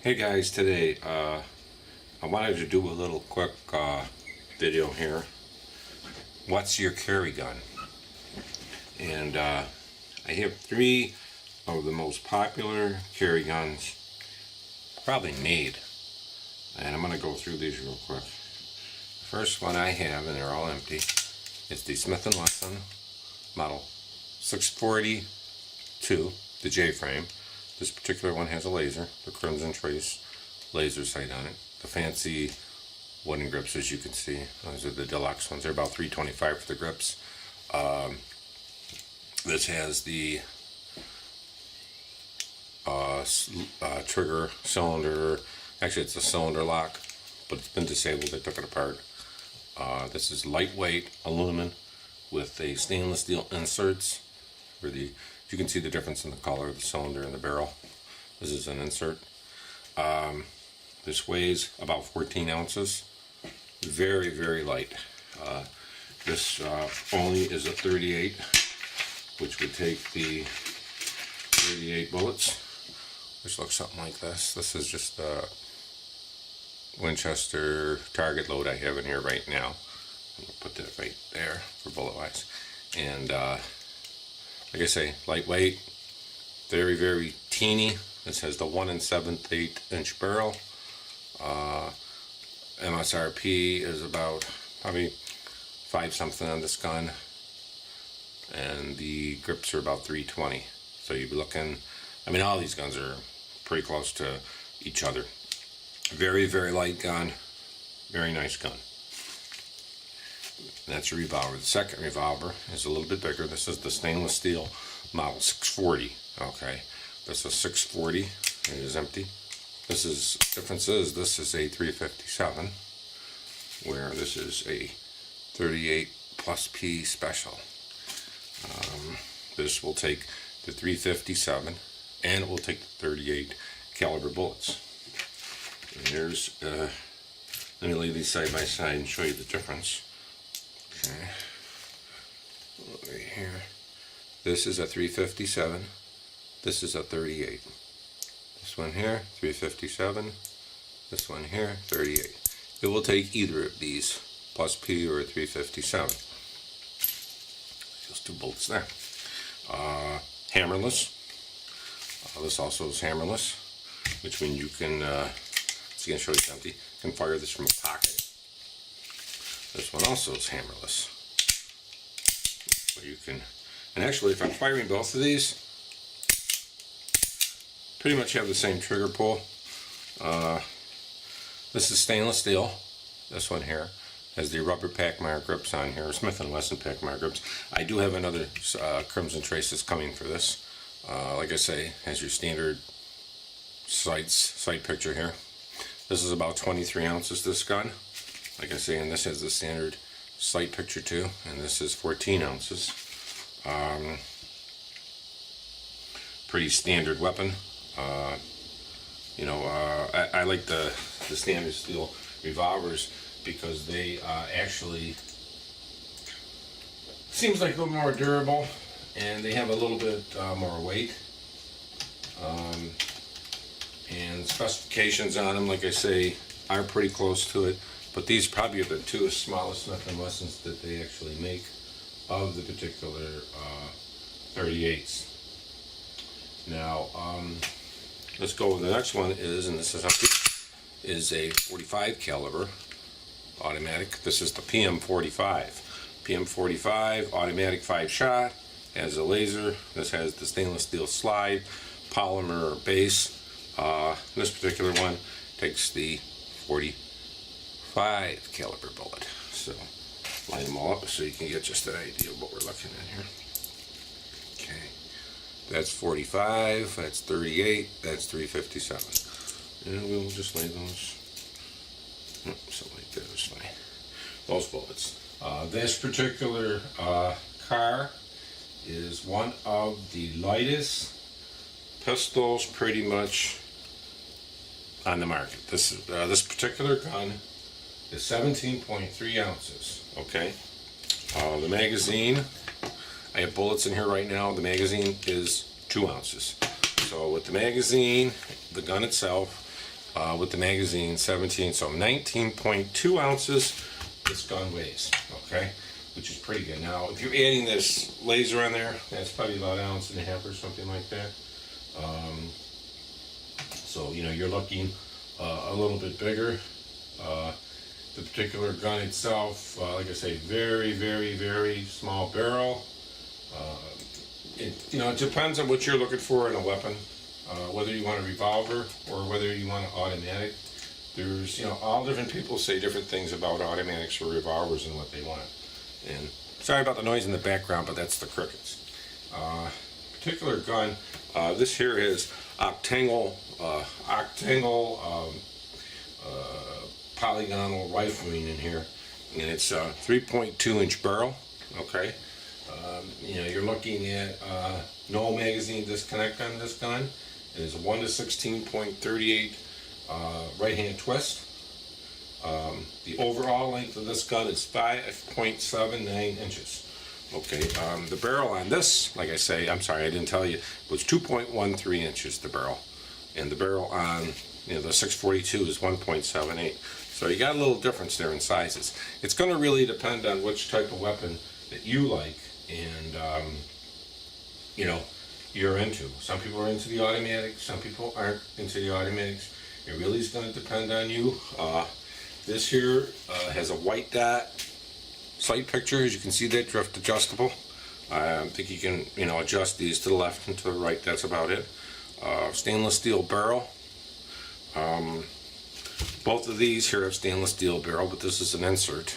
Hey guys, today I wanted to do a little quick video here. What's your carry gun? And I have three of the most popular carry guns probably made, and I'm going to go through these real quick. The first one I have, and they're all empty, is the Smith & Wesson model 642, the J-frame. This particular one has a laser, the Crimson Trace laser sight on it. The fancy wooden grips, as you can see, those are the deluxe ones. They're about $325 for the grips. This has the trigger cylinder. Actually, it's a cylinder lock, but it's been disabled. They took it apart. This is lightweight aluminum with a stainless steel inserts for the. You can see the difference in the color of the cylinder and the barrel. This is an insert. This weighs about 14 ounces. Very, very light. This only is a 38, which would take the 38 bullets, which looks something like this. This is just a Winchester target load I have in here right now. I'm going to put that right there for bullet wise. And like I say, lightweight, very, very teeny. This has the 1 7/8 inch barrel. MSRP is about probably 5 something on this gun, and the grips are about 320. So you'd be looking, I mean, all these guns are pretty close to each other. Very, very light gun, very nice gun. And that's a revolver. The second revolver is a little bit bigger. This is the stainless steel model 640. Okay, this is 640. It is empty. Difference is this is a 357, where this is a 38 plus P special. This will take the 357, and it will take the 38 caliber bullets. And here's let me lay these side by side and show you the difference. Okay, right here. This is a 357. This is a 38. This one here, 357. This one here, 38. It will take either of these, plus P or a 357. Just 2 bolts there. Hammerless. This also is hammerless, which means you can, it's going to show you empty. You can fire this from a pocket. This one also is hammerless. So you can, and actually if I'm firing both of these, pretty much have the same trigger pull. This is stainless steel. This one here has the rubber Pacmar grips on here, Smith & Wesson Pacmar grips. I do have another Crimson Traces coming for this. Like I say, has your standard sight picture here. This is about 23 ounces, this gun. Like I say, and this has the standard sight picture too, and this is 14 ounces. Pretty standard weapon. I like the standard steel revolvers because they actually seems like a little more durable, and they have a little bit more weight. And specifications on them, like I say, are pretty close to it. But these probably are the 2 smallest Smith & Wessons that they actually make of the particular 38s. Now, let's go with the next one is, and this is a 45 caliber automatic. This is the PM45. PM45 automatic 5-shot, has a laser. This has the stainless steel slide, polymer base. This particular one takes the 45 caliber bullet. So line them all up so you can get just an idea of what we're looking at here. Okay, that's 45, that's 38, that's 357. And we'll just lay those. Something like that is fine. Those bullets. This particular Kahr is one of the lightest pistols pretty much on the market. This particular gun is 17.3 ounces. Okay, the magazine, I have bullets in here right now. The magazine is 2 ounces. So with the magazine, the gun itself, with the magazine 17, so 19.2 ounces this gun weighs, okay, which is pretty good. Now, if you're adding this laser on there, that's probably about 1.5 ounces or something like that. So, you know, you're looking a little bit bigger. The particular gun itself, like I say, very, very, very small barrel. You know, it depends on what you're looking for in a weapon, whether you want a revolver or whether you want an automatic. There's, you know, all different people say different things about automatics or revolvers and what they want. And sorry about the noise in the background, but that's the crickets. Particular gun, this here is octangle polygonal rifling in here, and it's a 3.2 inch barrel, okay. You know, you're looking at no magazine disconnect on this gun. It is a 1 to 16.38 right hand twist. The overall length of this gun is 5.79 inches. Okay, the barrel on this, like I say, I'm sorry, I didn't tell you, was 2.13 inches, the barrel. And the barrel on, you know, the 642 is 1.78. So you got a little difference there in sizes. It's going to really depend on which type of weapon that you like and, you know, you're into. Some people are into the automatics, some people aren't into the automatics. It really is going to depend on you. This here has a white dot sight picture, as you can see that, drift adjustable. I think you can, you know, adjust these to the left and to the right. That's about it. Stainless steel barrel. Both of these here have stainless steel barrel, but this is an insert.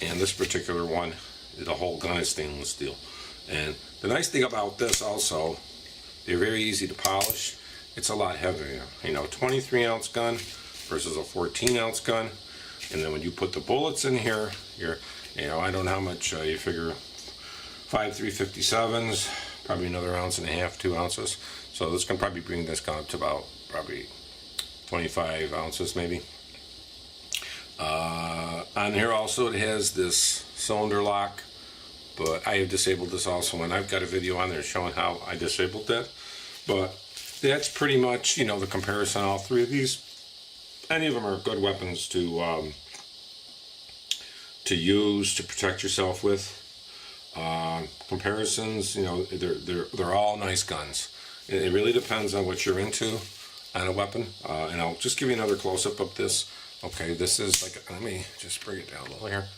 And this particular one, the whole gun is stainless steel. And the nice thing about this also, they're very easy to polish. It's a lot heavier. You know, 23 ounce gun versus a 14 ounce gun. And then when you put the bullets in here, you're, you know, I don't know how much you figure, 5 357s, probably another 1.5 ounces, 2 ounces. So this can probably bring this gun up to about probably 25 ounces maybe. On here also it has this cylinder lock, but I have disabled this also, and I've got a video on there showing how I disabled that. But that's pretty much, you know, the comparison. All three of these, any of them are good weapons to use to protect yourself with. Comparisons, you know, they're all nice guns. It really depends on what you're into on a weapon. And I'll just give you another close-up of this. Okay, this is like, let me just bring it down a little here.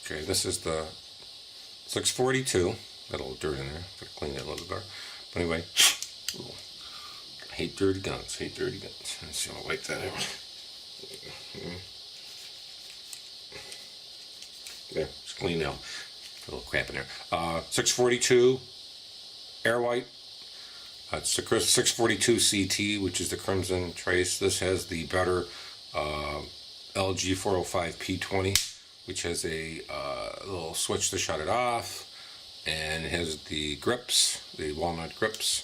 Okay, this is the 642. Got a little dirt in there. Gotta clean that a little bit. But anyway, I hate dirty guns. Hate dirty guns. Let's see, I'll wipe that out. There, it's clean now. A little crap in there. 642 air white. It's the 642 CT, which is the Crimson Trace. This has the better LG 405 P20, which has a little switch to shut it off, and it has the grips, the walnut grips.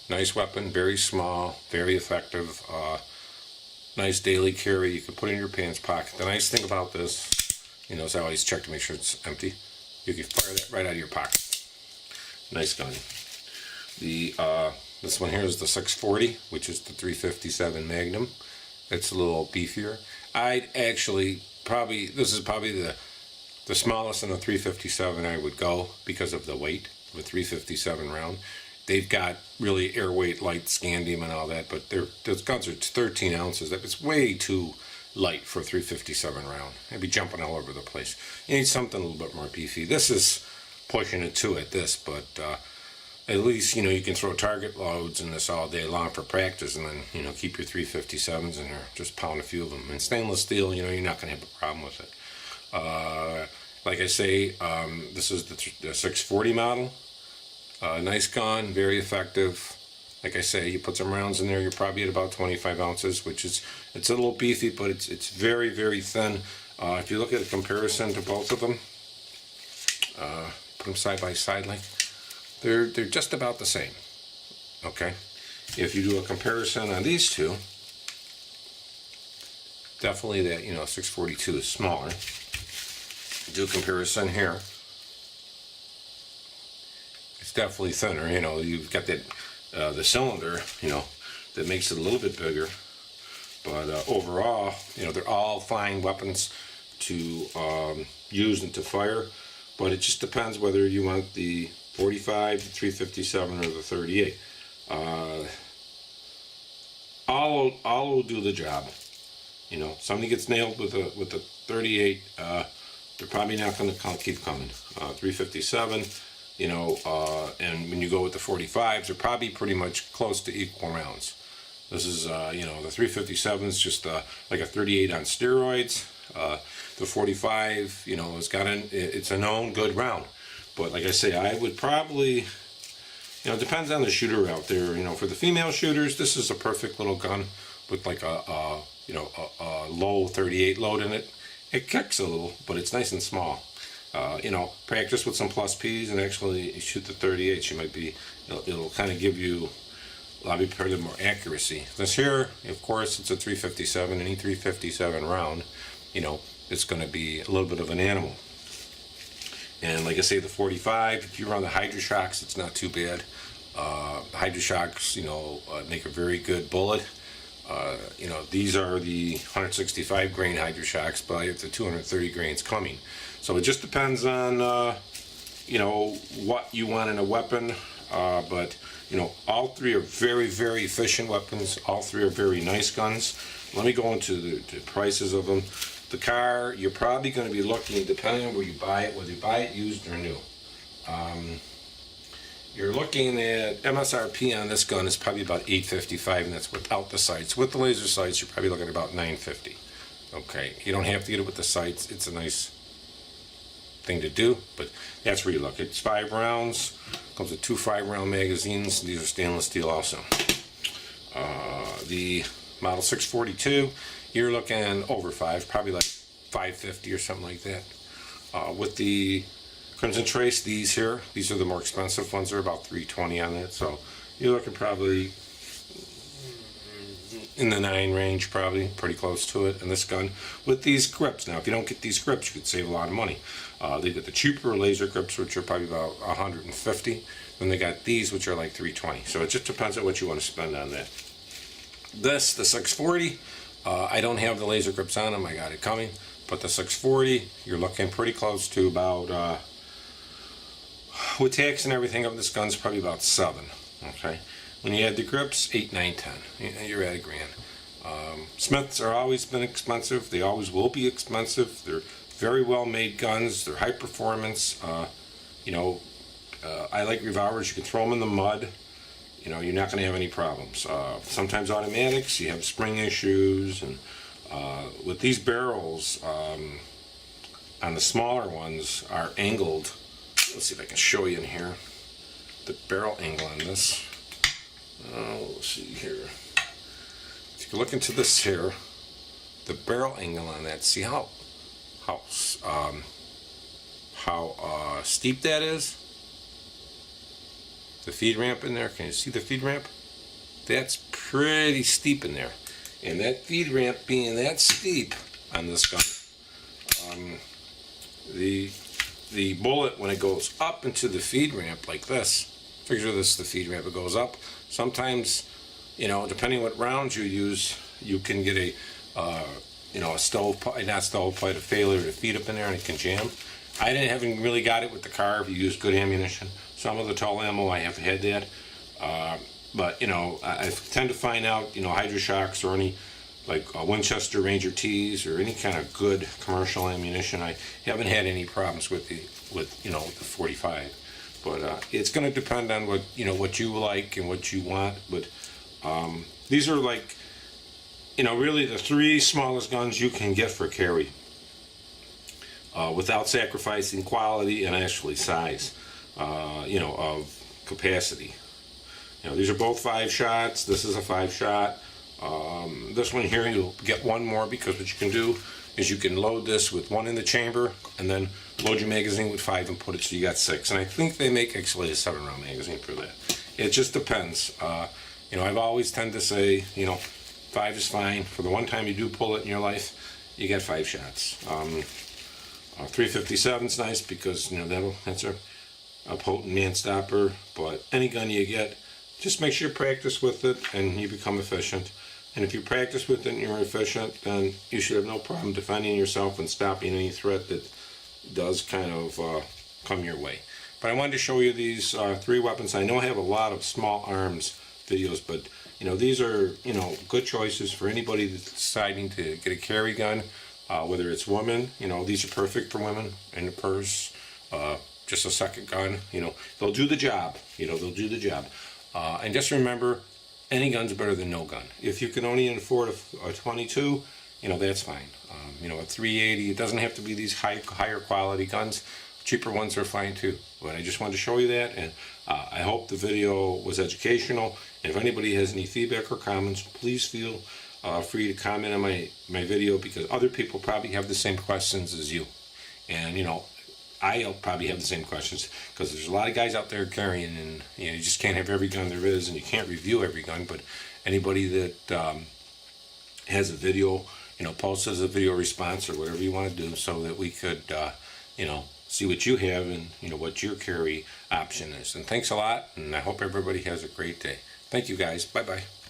Nice weapon, very small, very effective. Nice daily carry. You can put it in your pants pocket. The nice thing about this, you know, is I always check to make sure it's empty. You can fire that right out of your pocket. Nice gun. The this one here is the 640, which is the 357 Magnum. It's a little beefier. I'd actually probably, this is probably the smallest in the 357 I would go because of the weight of a 357 round. They've got really airweight light scandium and all that, but those guns are 13 ounces. It's way too light for a 357 round. They'd be jumping all over the place. You need something a little bit more beefy. This is pushing it to it, this, but at least, you know, you can throw target loads in this all day long for practice, and then, you know, keep your 357s in there. Just pound a few of them. And stainless steel, you know, you're not going to have a problem with it. Like I say, this is the 640 model. Nice gun, very effective. Like I say, you put some rounds in there, you're probably at about 25 ounces, which is, it's a little beefy, but it's very, very thin. If you look at a comparison to both of them, put them side by side like, they're just about the same, okay? If you do a comparison on these two, definitely that, you know, 642 is smaller. Do a comparison here. It's definitely thinner, you know, you've got that, the cylinder, you know, that makes it a little bit bigger. But overall, you know, they're all fine weapons to use and to fire. But it just depends whether you want the 45, the 357, or the 38. All will do the job. You know, somebody gets nailed with a 38, they're probably not going to keep coming. 357, you know, and when you go with the 45s, they're probably pretty much close to equal rounds. This is, you know, the 357 is just like a 38 on steroids. The 45, you know, it's a known good round. But like I say, I would probably, you know, it depends on the shooter out there. You know, for the female shooters, this is a perfect little gun with like a low 38 load in it. It kicks a little, but it's nice and small. You know, practice with some plus Ps and actually shoot the 38. You might be, it'll kind of give you a lot more accuracy. This here, of course, it's a 357. Any 357 round, you know, it's going to be a little bit of an animal. And like I say, the 45, if you run the Hydra-Shocks, it's not too bad. Hydra-Shocks, you know, make a very good bullet. You know, these are the 165 grain Hydra-Shocks, but I have the 230 grains coming. So it just depends on, you know, what you want in a weapon. But, you know, all three are very, very efficient weapons. All three are very nice guns. Let me go into the prices of them. The Kahr, you're probably going to be looking, depending on where you buy it, whether you buy it used or new. You're looking at MSRP on this gun is probably about $855, and that's without the sights. With the laser sights, you're probably looking at about $950. Okay, you don't have to get it with the sights. It's a nice thing to do, but that's where you look. It's 5 rounds. Comes with 2 5-round magazines. These are stainless steel also. The Model 642, you're looking over 5, probably like $550 or something like that. With the Crimson Trace, these are the more expensive ones. They're about $320 on that, so you're looking probably in the 9 range, probably pretty close to it. And this gun with these grips. Now, if you don't get these grips, you could save a lot of money. They get the cheaper laser grips, which are probably about $150. Then they got these, which are like $320. So it just depends on what you want to spend on that. The 640, I don't have the laser grips on them. I got it coming. But the 640, you're looking pretty close to about, with tax and everything of this gun's probably about $7. Okay. When you add the grips, 8, 9, 10. You're at $1,000. Smiths are always been expensive. They always will be expensive. They're very well made guns. They're high performance. You know, I like revolvers. You can throw them in the mud. You know, you're not going to have any problems. Sometimes automatics, you have spring issues, and with these barrels, on the smaller ones, are angled. Let's see if I can show you in here the barrel angle on this. Let's see here. If you look into this here, the barrel angle on that, see how steep that is? The feed ramp in there, can you see the feed ramp? That's pretty steep in there. And that feed ramp being that steep on this gun, the bullet, when it goes up into the feed ramp like this, figure this is the feed ramp, it goes up. Sometimes, you know, depending what rounds you use, you can get a, you know, a stovepipe, not stovepipe, a failure to feed up in there and it can jam. I haven't really got it with the Kahr if you use good ammunition. Some of the tall ammo, I have had that. But, you know, I tend to find out, you know, Hydra-Shocks or any, like Winchester Ranger Ts or any kind of good commercial ammunition, I haven't had any problems with you know, the 45. But it's going to depend on what, you know, what you like and what you want. But these are like, you know, really the 3 smallest guns you can get for carry, without sacrificing quality and actually size, you know, of capacity. You know, these are both 5 shots. This is a 5 shot. This one here, you'll get one more, because what you can do is you can load this with 1 in the chamber and then load your magazine with 5 and put it, so you got 6. And I think they make actually a 7-round magazine for that. It just depends. You know, I've always tend to say, you know, 5 is fine. For the one time you do pull it in your life, you get 5 shots. 357 is nice because, you know, that's a potent man stopper. But any gun you get, just make sure you practice with it and you become efficient. And if you practice with it and you're efficient, then you should have no problem defending yourself and stopping any threat that does kind of come your way. But I wanted to show you these 3 weapons. I know I have a lot of small arms videos, but you know, these are, you know, good choices for anybody that's deciding to get a carry gun, whether it's women. You know, these are perfect for women in the purse, just a second gun. You know, they'll do the job. You know, they'll do the job. And just remember, any gun's better than no gun. If you can only afford a 22, you know, that's fine. You know, a 380, it doesn't have to be these higher quality guns. Cheaper ones are fine too. But I just wanted to show you that, and I hope the video was educational. And if anybody has any feedback or comments, please feel free to comment on my video, because other people probably have the same questions as you. And you know, I'll probably have the same questions, because there's a lot of guys out there carrying, and you know, you just can't have every gun there is, and you can't review every gun. But anybody that has a video, you know, post as a video response or whatever you want to do, so that we could, you know, see what you have and you know what your carry option is. And thanks a lot, and I hope everybody has a great day. Thank you guys. Bye bye.